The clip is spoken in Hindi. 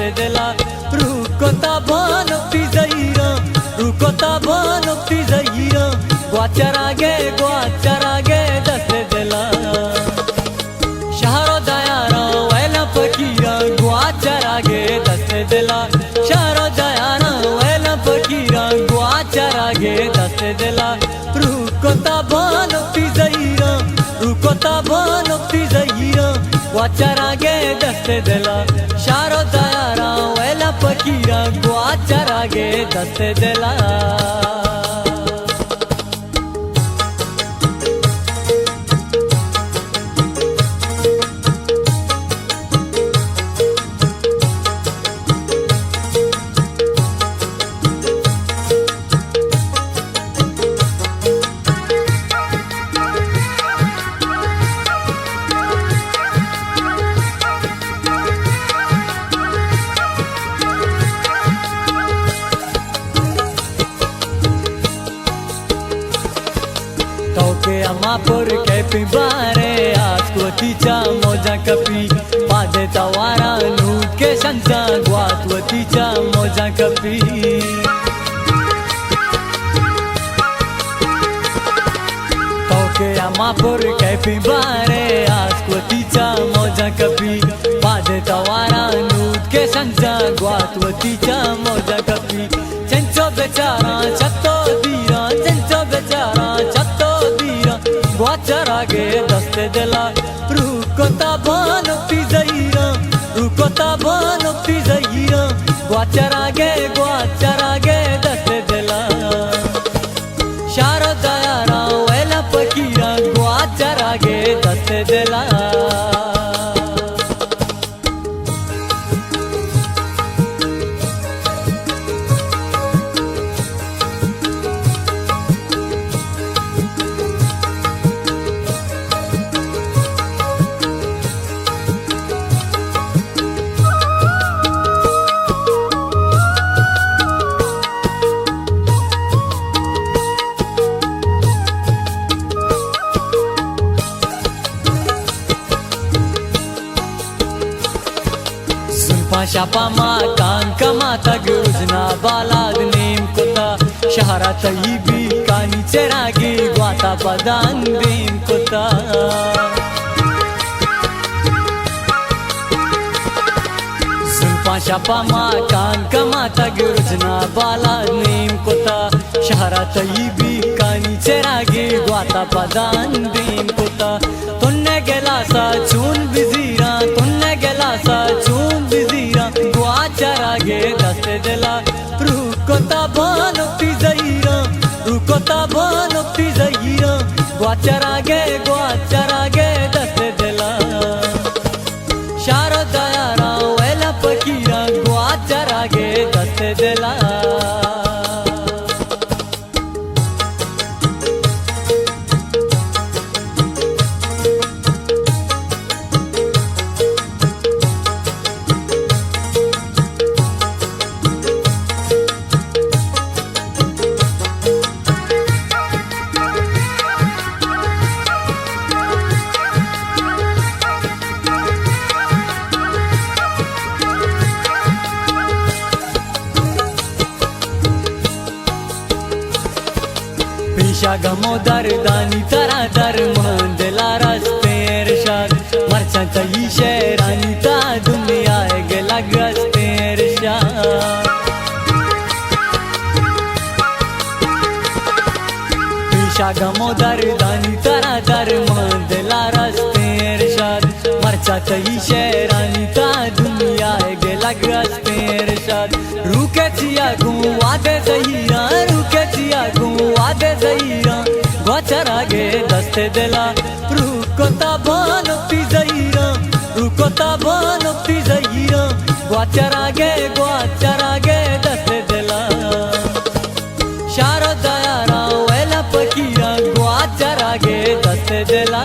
दस्ते दिला रुकोता बनती जहीरा रुकोता बनती जहीरा ग्वाचरागे दस्ते दिला शहरो दयारा वैला फकीरा ग्वाचरागे दस्ते दिला शहरो दयारा वैला फकीरा ग्वाचरागे दस्ते दिला रुकोता बनती जहीरा रुकोता बनती जहीरा ग्वाचरागे दस्ते दिला शारो दयारा वैला फकीरा ग्वाचरागे दस्ते दिला के अमापुर के पिबारे आज कोतीचा मोजा कपी पादे तवारा नूट के संचा ग्वातवतीचा मोजा कपी तो के अमापुर के पिबारे आज कोतीचा मोजा कपी पादे तवारा नूट के संचा ग्वातवतीचा मोजा कपी चंचो बेचारा छत्तो दीरा चंचो बेचारा छत्तो ग्वाचरागे दस्ते दिला रुकोता बनती जहीरा रुकोता बनती जहीरा ग्वाचरागे दस्ते दिला शारो दयारा वैला फकीरा ग्वाचरागे दस्ते दिला शापा मा कान कमाता गुरुजना बालाद नेम कोता शहरा तयीबी कानी चरागी ग्वाता पदान देम कोता सुनपा शापा मा कान कमाता गुरुजना बालाद नेम कोता शहरा तयीबी कानी चरागी ग्वाता पदान देम कोता तुन्ने गेला सा चून बिजीरा तुन्ने गेला सा चून बिजीरा ग्वाचरागे दस्ते दिला रुकोता बनती जहीरा रुकोता बनती जहीरा ग्वाचरागे दस्ते दिला शारो दयारा वैला फकीरा ग्वाचरागे दस्ते दिला गमोदर दानी तरा दर मंदला रस्ते इरशाद मरचंत ही शेरानी ता दुनिया गेला गस्ते इरशाद पीशा गमोदर दानी तरा दर मंदला रस्ते इरशाद मरचंत ही शेरानी ता दुनिया गेला गस्ते इरशाद रुके चिया गुवादे जहीरा रुके चिया गुवादे जहीरा ग्वाचरागे दस्ते दिला रुकोता बनती जहीरा रुकोता बनती जहीरा ग्वाचरागे दस्ते दिला शारो दयारा वैला फकीरा ग्वाचरागे दस्ते दिला